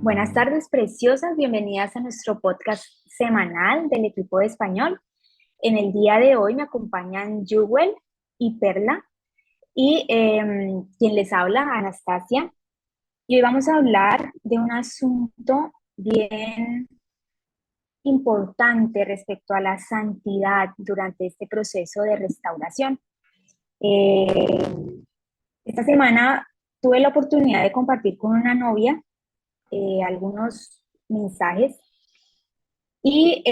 Buenas tardes, preciosas. Bienvenidas a nuestro podcast semanal del equipo de español. En el día de hoy me acompañan Jewel y Perla y quien les habla, Anastasia. Y hoy vamos a hablar de un asunto bien importante respecto a la santidad durante este proceso de restauración. Eh, esta semana tuve la oportunidad de compartir con una novia algunos mensajes y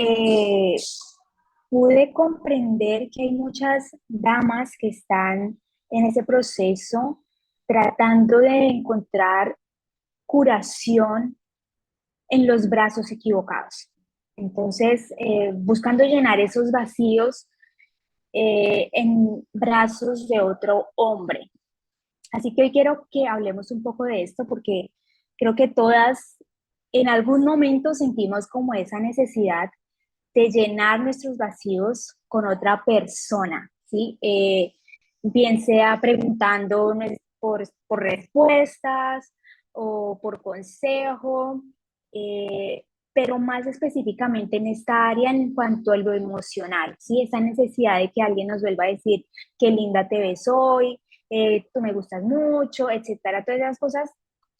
pude comprender que hay muchas damas que están en ese proceso tratando de encontrar curación en los brazos equivocados. Entonces, buscando llenar esos vacíos en brazos de otro hombre. Así que hoy quiero que hablemos un poco de esto porque creo que todas en algún momento sentimos como esa necesidad de llenar nuestros vacíos con otra persona, ¿sí? Bien sea preguntando por respuestas o por consejo, eh, pero más específicamente en esta área en cuanto a lo emocional, ¿sí? Esa necesidad de que alguien nos vuelva a decir qué linda te ves hoy, tú me gustas mucho, etcétera, todas esas cosas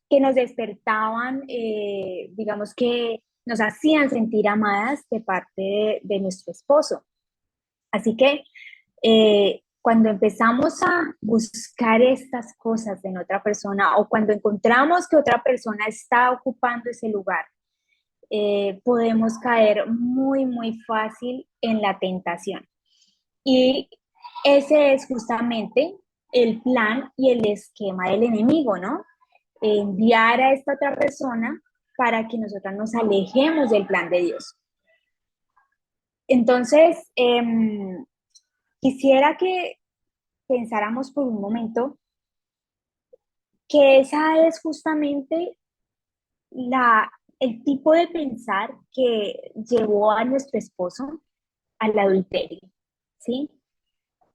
que nos despertaban, digamos que nos hacían sentir amadas de parte de nuestro esposo. Así que cuando empezamos a buscar estas cosas en otra persona o cuando encontramos que otra persona está ocupando ese lugar, podemos caer muy fácil en la tentación. Y ese es justamente el plan y el esquema del enemigo, ¿no? Enviar a esta otra persona para que nosotros nos alejemos del plan de Dios. Entonces, quisiera que pensáramos por un momento que esa es justamente la, el tipo de pensar que llevó a nuestro esposo al adulterio, ¿sí?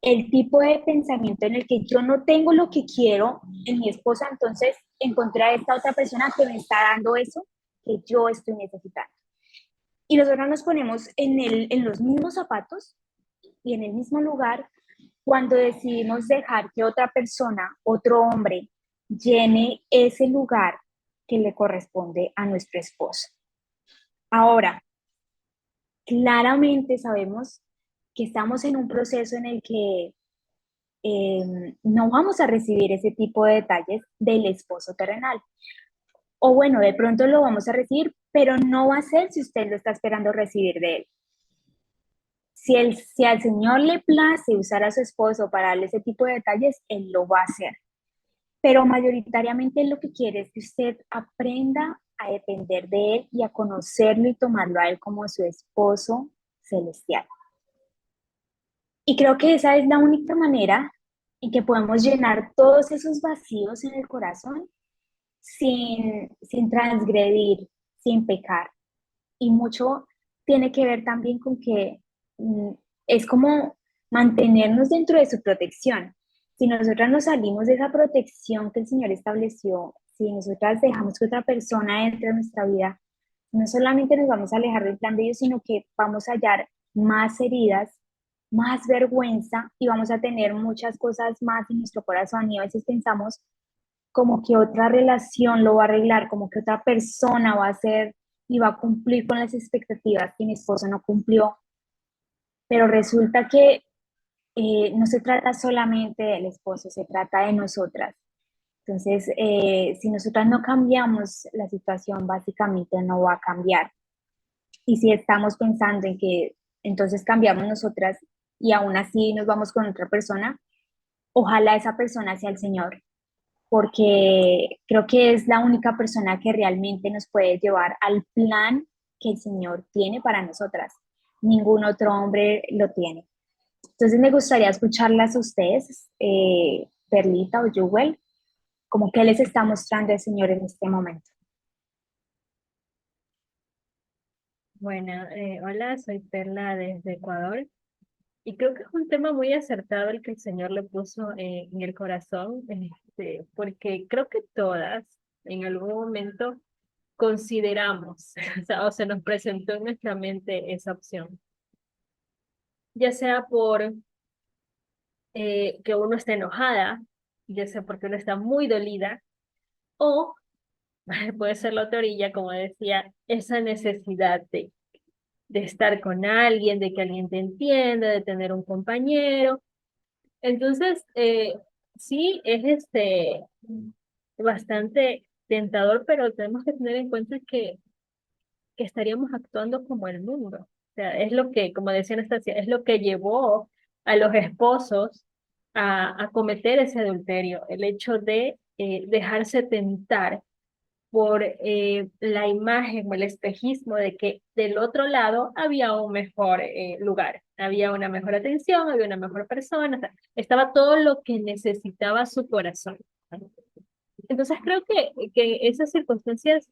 El tipo de pensamiento en el que yo no tengo lo que quiero en mi esposa, entonces encontré a esta otra persona que me está dando eso que yo estoy necesitando. Y nosotros nos ponemos en los mismos zapatos y en el mismo lugar cuando decidimos dejar que otra persona, otro hombre, llene ese lugar que le corresponde a nuestro esposo. Ahora, claramente sabemos que estamos en un proceso en el que no vamos a recibir ese tipo de detalles del esposo terrenal. O bueno, de pronto lo vamos a recibir, pero no va a ser si usted lo está esperando recibir de él. Si al Señor le place usar a su esposo para darle ese tipo de detalles, Él lo va a hacer. Pero mayoritariamente lo que quiere es que usted aprenda a depender de Él y a conocerlo y tomarlo a Él como su esposo celestial. Y creo que esa es la única manera en que podemos llenar todos esos vacíos en el corazón sin transgredir, sin pecar. Y mucho tiene que ver también con que mm, es como mantenernos dentro de su protección. Si nosotras nos salimos de esa protección que el Señor estableció, si nosotras dejamos que otra persona entre en nuestra vida, no solamente nos vamos a alejar del plan de Dios, sino que vamos a hallar más heridas, más vergüenza y vamos a tener muchas cosas más en nuestro corazón y a veces pensamos como que otra relación lo va a arreglar, como que otra persona va a hacer y va a cumplir con las expectativas que mi esposo no cumplió, pero resulta que no se trata solamente del esposo, se trata de nosotras. Entonces, si nosotras no cambiamos, la situación básicamente no va a cambiar. Y si estamos pensando en que entonces cambiamos nosotras y aún así nos vamos con otra persona, ojalá esa persona sea el Señor, porque creo que es la única persona que realmente nos puede llevar al plan que el Señor tiene para nosotras. Ningún otro hombre lo tiene. Entonces me gustaría escucharlas a ustedes, Perlita o Jewel, como que les está mostrando el Señor en este momento. Bueno, hola, soy Perla desde Ecuador y creo que es un tema muy acertado el que el Señor le puso en el corazón, porque creo que todas en algún momento consideramos, o se nos presentó en nuestra mente esa opción, ya sea por que uno está enojada, ya sea porque uno está muy dolida, o puede ser la otra orilla, como decía, esa necesidad de estar con alguien, de que alguien te entienda, de tener un compañero. Entonces, sí, es bastante tentador, pero tenemos que tener en cuenta que estaríamos actuando como el mundo. O sea, es lo que, como decía Anastasia, es lo que llevó a los esposos a cometer ese adulterio, el hecho de dejarse tentar por la imagen o el espejismo de que del otro lado había un mejor lugar, había una mejor atención, había una mejor persona, o sea, estaba todo lo que necesitaba su corazón. Entonces creo que esas circunstancias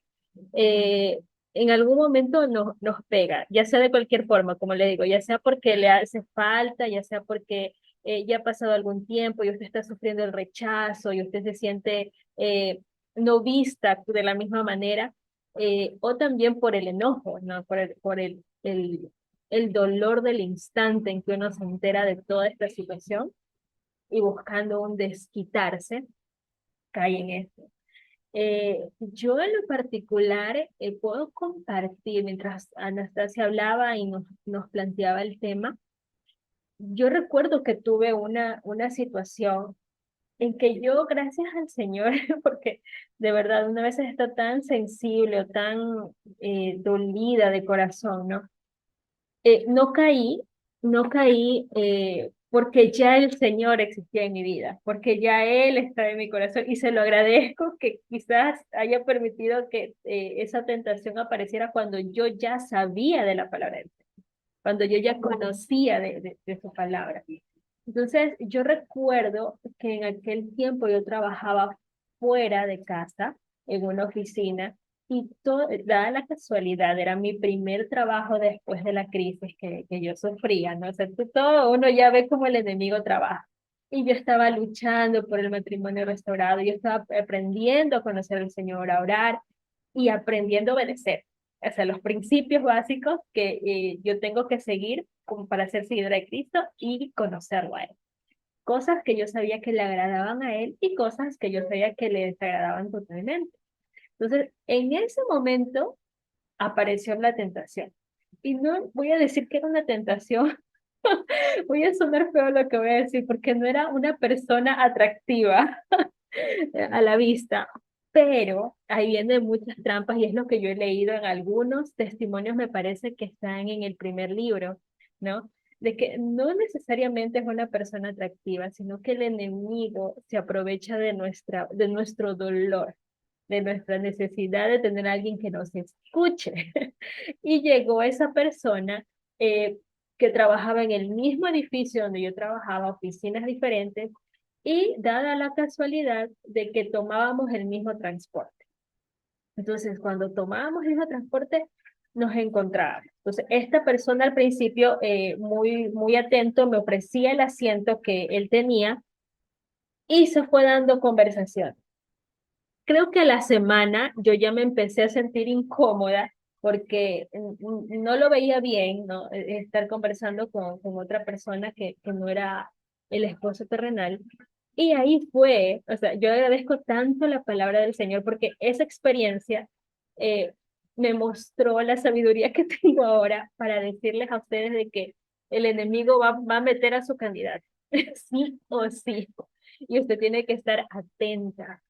eh, en algún momento nos pega, ya sea de cualquier forma, como le digo, ya sea porque le hace falta, ya sea porque ya ha pasado algún tiempo y usted está sufriendo el rechazo y usted se siente no vista de la misma manera, o también por el enojo, ¿no? El dolor del instante en que uno se entera de toda esta situación y buscando un desquitarse, cae en esto. Yo en lo particular puedo compartir, mientras Anastasia hablaba y nos planteaba el tema, yo recuerdo que tuve una situación en que yo, gracias al Señor, porque de verdad una vez está tan sensible o tan dolida de corazón, ¿no? No caí, no caí porque ya el Señor existía en mi vida, porque ya Él está en mi corazón y se lo agradezco que quizás haya permitido que esa tentación apareciera cuando yo ya sabía de la palabra de Dios, cuando yo ya conocía de su palabra. Entonces, yo recuerdo que en aquel tiempo yo trabajaba fuera de casa, en una oficina, y dada la casualidad, era mi primer trabajo después de la crisis que yo sufría, ¿no? O sea, todo uno ya ve como el enemigo trabaja. Y yo estaba luchando por el matrimonio restaurado, yo estaba aprendiendo a conocer al Señor, a orar y aprendiendo a obedecer. O sea, los principios básicos que yo tengo que seguir como para ser seguidora de Cristo y conocerlo a Él. Cosas que yo sabía que le agradaban a Él y cosas que yo sabía que le desagradaban totalmente. Entonces, en ese momento apareció la tentación. Y no voy a decir que era una tentación, voy a sonar feo lo que voy a decir, porque no era una persona atractiva a la vista, pero ahí vienen muchas trampas y es lo que yo he leído en algunos testimonios, me parece que están en el primer libro, ¿no? De que no necesariamente es una persona atractiva, sino que el enemigo se aprovecha de nuestro dolor, de nuestra necesidad de tener a alguien que nos escuche. Y llegó esa persona que trabajaba en el mismo edificio donde yo trabajaba, oficinas diferentes, y dada la casualidad de que tomábamos el mismo transporte. Entonces, cuando tomábamos el mismo transporte, nos encontrábamos. Entonces, esta persona al principio, muy atento, me ofrecía el asiento que él tenía y se fue dando conversación. Creo que a la semana yo ya me empecé a sentir incómoda porque no lo veía bien, ¿no? Estar conversando con otra persona que no era el esposo terrenal. Y ahí fue, o sea, yo agradezco tanto la palabra del Señor porque esa experiencia eh, me mostró la sabiduría que tengo ahora para decirles a ustedes de que el enemigo va a meter a su candidato, sí o sí. Y usted tiene que estar atenta,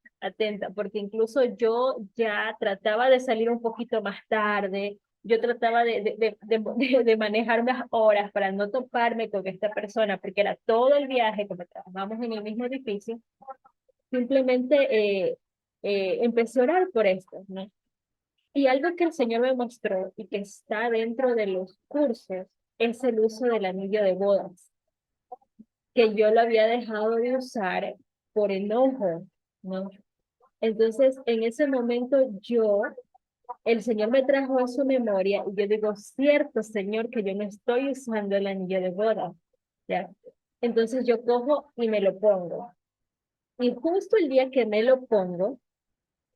porque incluso yo ya trataba de salir un poquito más tarde, yo trataba de manejar más horas para no toparme con esta persona, porque era todo el viaje, como trabajamos en el mismo edificio, simplemente empecé a orar por esto, ¿no? Y algo que el Señor me mostró y que está dentro de los cursos es el uso del anillo de bodas, que yo lo había dejado de usar por enojo, ¿no? Entonces, en ese momento el Señor me trajo a su memoria y yo digo, cierto, Señor, que yo no estoy usando el anillo de boda, ¿ya? Entonces yo cojo y me lo pongo. Y justo el día que me lo pongo,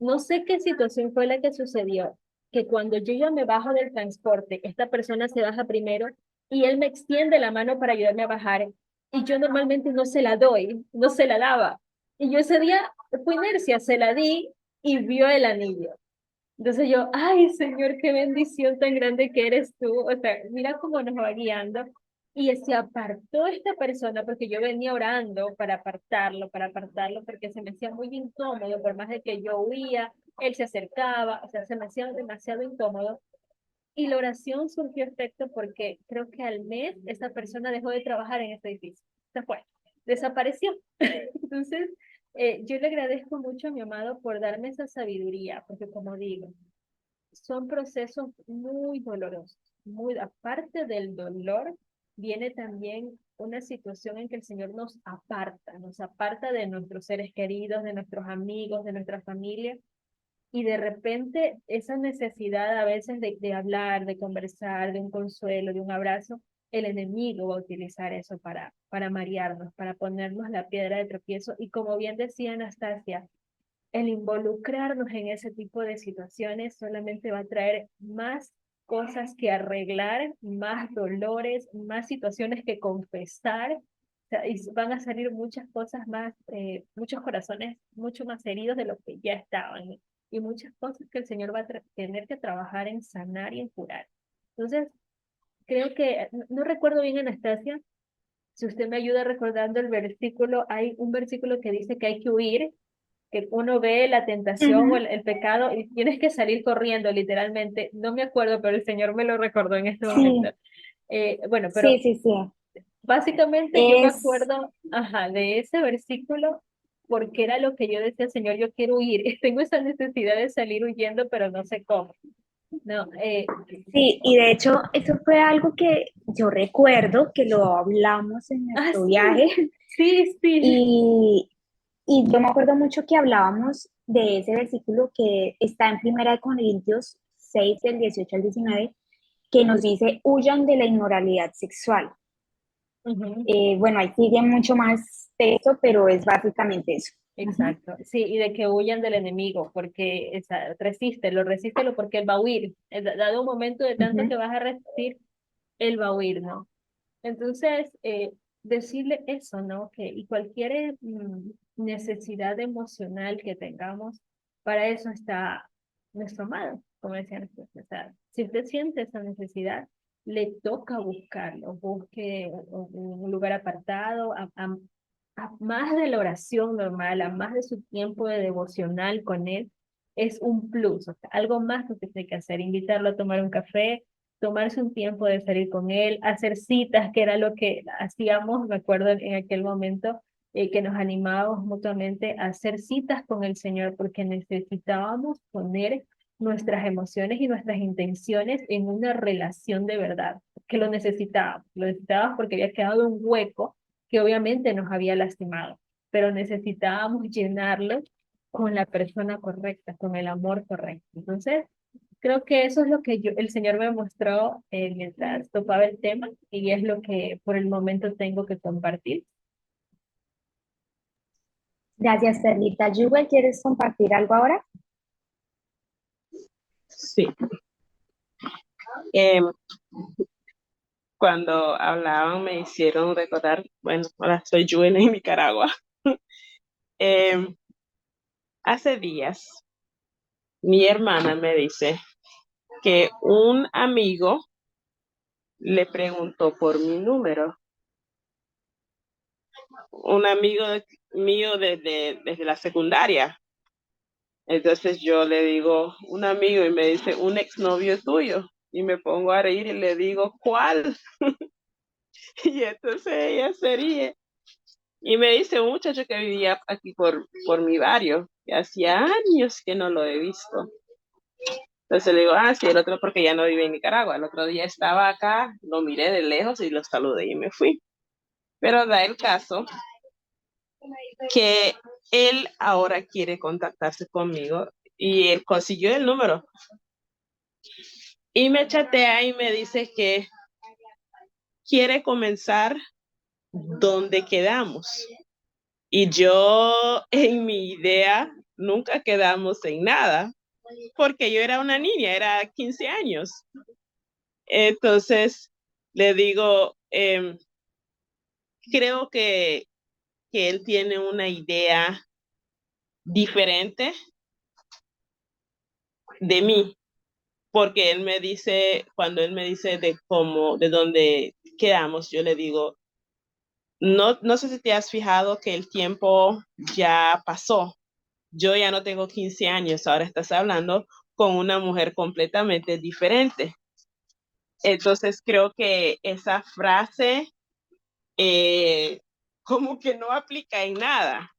no sé qué situación fue la que sucedió, que cuando yo ya me bajo del transporte, esta persona se baja primero y él me extiende la mano para ayudarme a bajar y yo normalmente no se la doy, no se la daba. Y yo ese día, fue inercia, se la di y vio el anillo. Entonces yo, ay Señor, qué bendición tan grande que eres tú. O sea, mira cómo nos va guiando. Y se apartó esta persona porque yo venía orando para apartarlo, porque se me hacía muy incómodo, por más de que yo huía, él se acercaba, o sea, se me hacía demasiado incómodo. Y la oración surgió efecto porque creo que al mes esa persona dejó de trabajar en este edificio. Se fue, desapareció. Entonces, yo le agradezco mucho a mi amado por darme esa sabiduría, porque como digo, son procesos muy dolorosos. Muy, aparte del dolor, viene también una situación en que el Señor nos aparta de nuestros seres queridos, de nuestros amigos, de nuestra familia, y de repente esa necesidad a veces de hablar, de conversar, de un consuelo, de un abrazo, el enemigo va a utilizar eso para marearnos, para ponernos la piedra de tropiezo. Y como bien decía Anastasia, el involucrarnos en ese tipo de situaciones solamente va a traer más cosas que arreglar, más dolores, más situaciones que confesar. O sea, y van a salir muchas cosas más, muchos corazones mucho más heridos de los que ya estaban. Y muchas cosas que el Señor va a tener que trabajar en sanar y en curar. Entonces, creo que, no recuerdo bien, Anastasia, si usted me ayuda recordando el versículo, hay un versículo que dice que hay que huir, que uno ve la tentación o Ujú. el pecado y tienes que salir corriendo, literalmente. No me acuerdo, pero el Señor me lo recordó en este momento. Sí, Bueno, sí, pero sí, sí. básicamente yo me Es, acuerdo, ajá, de ese versículo porque era lo que yo decía, Señor, yo quiero huir. Tengo esa necesidad de salir huyendo, pero no sé cómo. No, sí, y de hecho eso fue algo que yo recuerdo que lo hablamos en nuestro sí, viaje sí, sí. y, y yo me acuerdo mucho que hablábamos de ese versículo que está en 1 Corintios 6 del 18 al 19 que nos dice, huyan de la inmoralidad sexual. Ujú. Bueno, ahí sigue mucho más texto, pero es básicamente eso. Ujú, Exacto, sí, y de que huyan del enemigo, porque resístelo porque él va a huir. Dado un momento de tanto que ujú. vas a resistir, él va a huir, ¿no? Entonces, decirle eso, ¿no? Que, y cualquier necesidad emocional que tengamos, para eso está nuestro amado, como decían ustedes. O sea, si usted siente esa necesidad, le toca buscarlo, busque un lugar apartado, a más de la oración normal, a más de su tiempo de devocional con él, es un plus, o sea, algo más que usted tiene que hacer, invitarlo a tomar un café, tomarse un tiempo de salir con él, hacer citas, que era lo que hacíamos, me acuerdo en aquel momento, que nos animábamos mutuamente a hacer citas con el Señor, porque necesitábamos poner nuestras emociones y nuestras intenciones en una relación de verdad, que lo necesitábamos porque había quedado un hueco que obviamente nos había lastimado, pero necesitábamos llenarlo con la persona correcta, con el amor correcto. Entonces, creo que eso es lo que el Señor me mostró mientras topaba el tema y es lo que por el momento tengo que compartir. Gracias, Perlita. Yuvel, ¿quieres compartir algo ahora? Sí, em, cuando hablaban me hicieron recordar, bueno, ahora soy yo en Nicaragua. Em, Hace días mi hermana me dice que un amigo le preguntó por mi número, un amigo mío desde la secundaria. Entonces yo le digo, un amigo, y me dice, un exnovio tuyo. Y me pongo a reír y le digo, ¿cuál? Y entonces ella se ríe. Y me dice un muchacho que vivía aquí por mi barrio, que hacía años que no lo he visto. Entonces le digo, ah, sí, el otro porque ya no vive en Nicaragua. El otro día estaba acá, lo miré de lejos y lo saludé y me fui. Pero da el caso que él ahora quiere contactarse conmigo y él consiguió el número. Y me chatea y me dice que quiere comenzar donde quedamos. Y yo en mi idea nunca quedamos en nada, porque yo era una niña, era 15 años. Entonces, le digo, creo que él tiene una idea diferente de mí, porque él me dice, cuando él me dice de cómo, de dónde quedamos, yo le digo, no sé si te has fijado que el tiempo ya pasó. Yo ya no tengo 15 años, ahora estás hablando con una mujer completamente diferente. Entonces creo que esa frase como que no aplica en nada.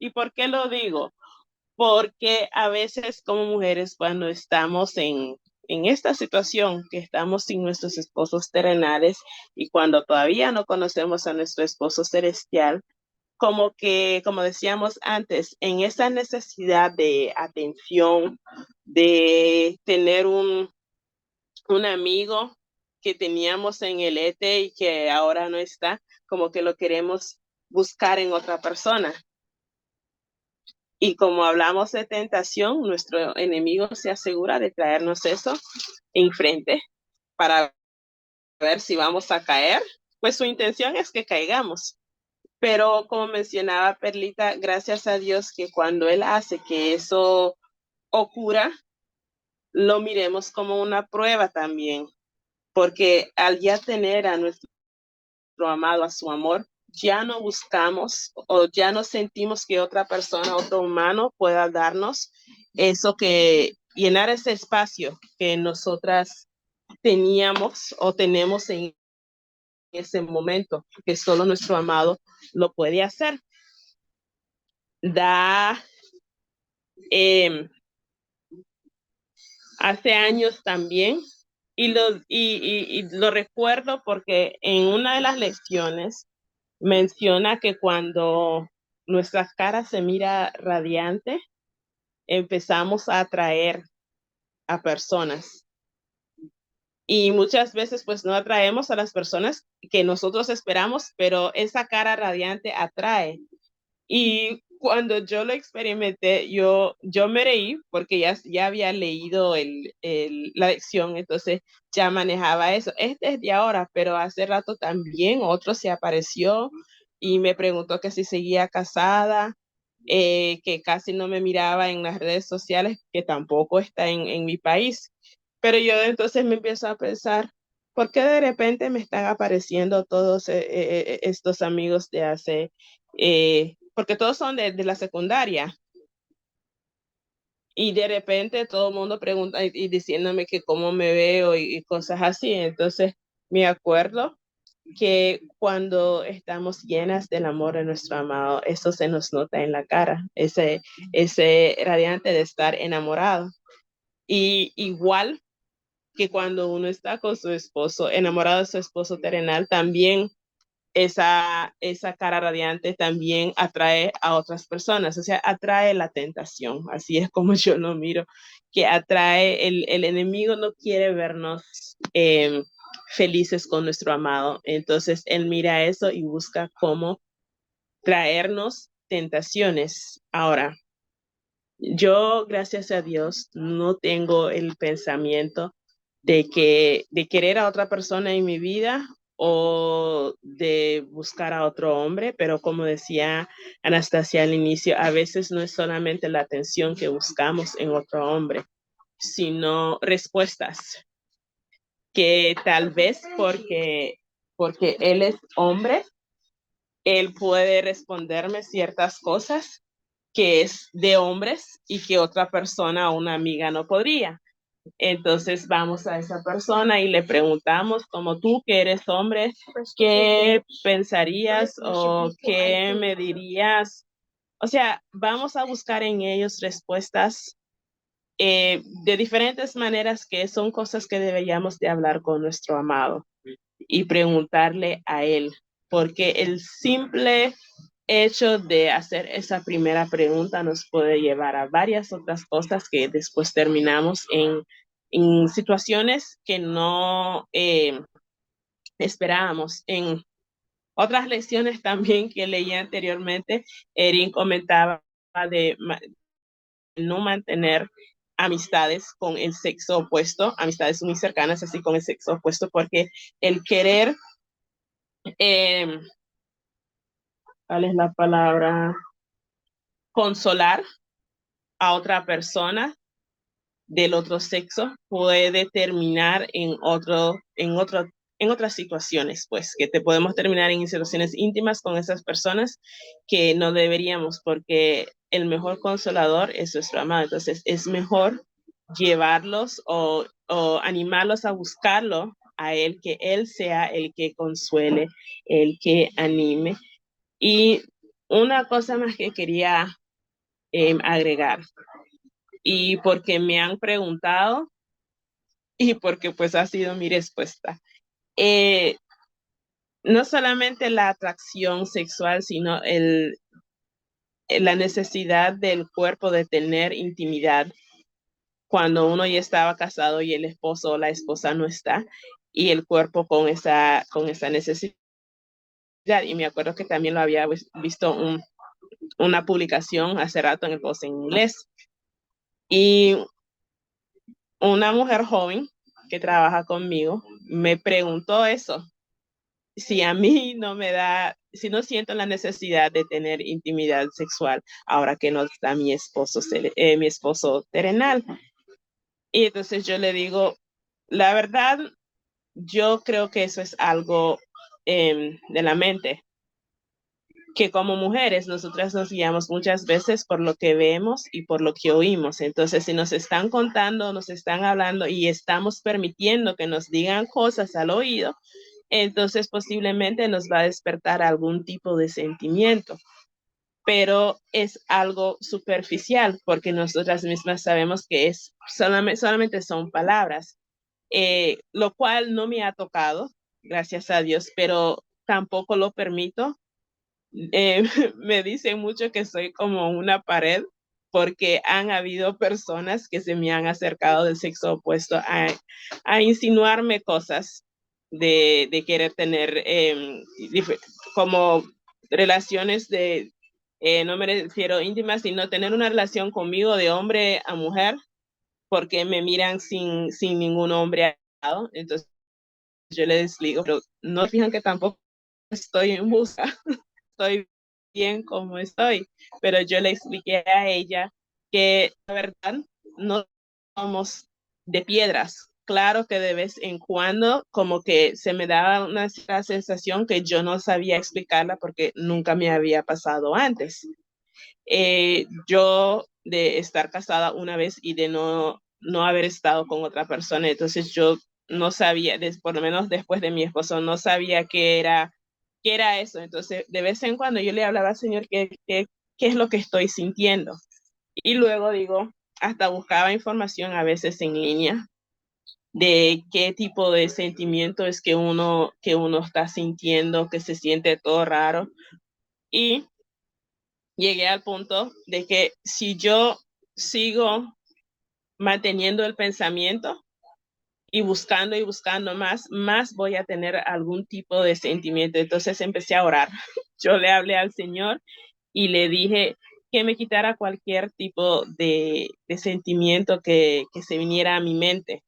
¿Y por qué lo digo? Porque a veces como mujeres cuando estamos en esta situación, que estamos sin nuestros esposos terrenales y cuando todavía no conocemos a nuestro esposo celestial, como que, como decíamos antes, en esa necesidad de atención, de tener un amigo que teníamos en el ETE y que ahora no está, como que lo queremos buscar en otra persona. Y como hablamos de tentación, nuestro enemigo se asegura de traernos eso enfrente para ver si vamos a caer. Pues su intención es que caigamos. Pero como mencionaba Perlita, gracias a Dios que cuando Él hace que eso ocurra, lo miremos como una prueba también, porque al ya tener a nuestro amado, a su amor, ya no buscamos o ya no sentimos que otra persona, otro humano pueda darnos eso que llenar ese espacio que nosotras teníamos o tenemos en ese momento, que solo nuestro amado lo puede hacer. Da hace años también, y lo recuerdo porque en una de las lecciones menciona que cuando nuestra cara se mira radiante, empezamos a atraer a personas. Y muchas veces pues no atraemos a las personas que nosotros esperamos, pero esa cara radiante atrae. Y cuando yo lo experimenté, yo me reí porque ya había leído la lección, entonces ya manejaba eso. Este es de ahora, pero hace rato también otro se apareció y me preguntó que si seguía casada, que casi no me miraba en las redes sociales, que tampoco está en mi país. Pero yo entonces me empiezo a pensar, ¿por qué de repente me están apareciendo todos estos amigos de hace porque todos son de la secundaria y de repente todo el mundo pregunta y diciéndome que cómo me veo y cosas así. Entonces me acuerdo que cuando estamos llenas del amor de nuestro amado, eso se nos nota en la cara, ese radiante de estar enamorado. Y igual que cuando uno está con su esposo, enamorado de su esposo terrenal, también esa cara radiante también atrae a otras personas, o sea, atrae la tentación, así es como yo lo miro, que atrae, el enemigo no quiere vernos felices con nuestro amado, entonces él mira eso y busca cómo traernos tentaciones. Ahora, yo, gracias a Dios, no tengo el pensamiento de querer a otra persona en mi vida o de buscar a otro hombre, pero como decía Anastasia al inicio, a veces no es solamente la atención que buscamos en otro hombre, sino respuestas que tal vez porque él es hombre, él puede responderme ciertas cosas que es de hombres y que otra persona o una amiga no podría. Entonces vamos a esa persona y le preguntamos, como tú que eres hombre, ¿qué pensarías o qué me dirías? O sea, vamos a buscar en ellos respuestas de diferentes maneras que son cosas que deberíamos de hablar con nuestro amado y preguntarle a él, porque el simple hecho de hacer esa primera pregunta nos puede llevar a varias otras cosas que después terminamos en situaciones que no esperábamos. En otras lecciones también que leí anteriormente, Erin comentaba de no mantener amistades con el sexo opuesto, amistades muy cercanas así con el sexo opuesto, porque el querer, ¿cuál es la palabra? Consolar a otra persona del otro sexo puede terminar en otras situaciones, pues, que te podemos terminar en situaciones íntimas con esas personas que no deberíamos, porque el mejor consolador es nuestro amado. Entonces, es mejor llevarlos o animarlos a buscarlo a él, que él sea el que consuele, el que anime. Y una cosa más que quería agregar, y porque me han preguntado y porque pues ha sido mi respuesta. No solamente la atracción sexual, sino la necesidad del cuerpo de tener intimidad cuando uno ya estaba casado y el esposo o la esposa no está, y el cuerpo con esa necesidad. Y me acuerdo que también lo había visto una publicación hace rato en el post en inglés. Y una mujer joven que trabaja conmigo me preguntó eso, si a mí no me da, si no siento la necesidad de tener intimidad sexual ahora que no está mi esposo terrenal. Y entonces yo le digo, la verdad, yo creo que eso es algo de la mente, que como mujeres nosotras nos guiamos muchas veces por lo que vemos y por lo que oímos. Entonces, si nos están contando, nos están hablando y estamos permitiendo que nos digan cosas al oído, entonces posiblemente nos va a despertar algún tipo de sentimiento, pero es algo superficial porque nosotras mismas sabemos que es solamente son palabras, lo cual no me ha tocado, gracias a Dios, pero tampoco lo permito. Me dicen mucho que soy como una pared porque han habido personas que se me han acercado del sexo opuesto a insinuarme cosas de querer tener como relaciones no me refiero íntimas, sino tener una relación conmigo de hombre a mujer, porque me miran sin ningún hombre al lado. Entonces yo les digo, pero no fijan que tampoco estoy en busca, estoy bien como estoy, pero yo le expliqué a ella que la verdad no somos de piedras. Claro que de vez en cuando como que se me daba una sensación que yo no sabía explicarla porque nunca me había pasado antes. Yo de estar casada una vez y de no haber estado con otra persona, entonces yo no sabía, por lo menos después de mi esposo, no sabía qué era eso. Entonces, de vez en cuando yo le hablaba al Señor qué es lo que estoy sintiendo. Y luego digo, hasta buscaba información a veces en línea de qué tipo de sentimiento es que uno está sintiendo, que se siente todo raro. Y llegué al punto de que si yo sigo manteniendo el pensamiento y buscando más voy a tener algún tipo de sentimiento. Entonces empecé a orar. Yo le hablé al Señor y le dije que me quitara cualquier tipo de sentimiento que se viniera a mi mente.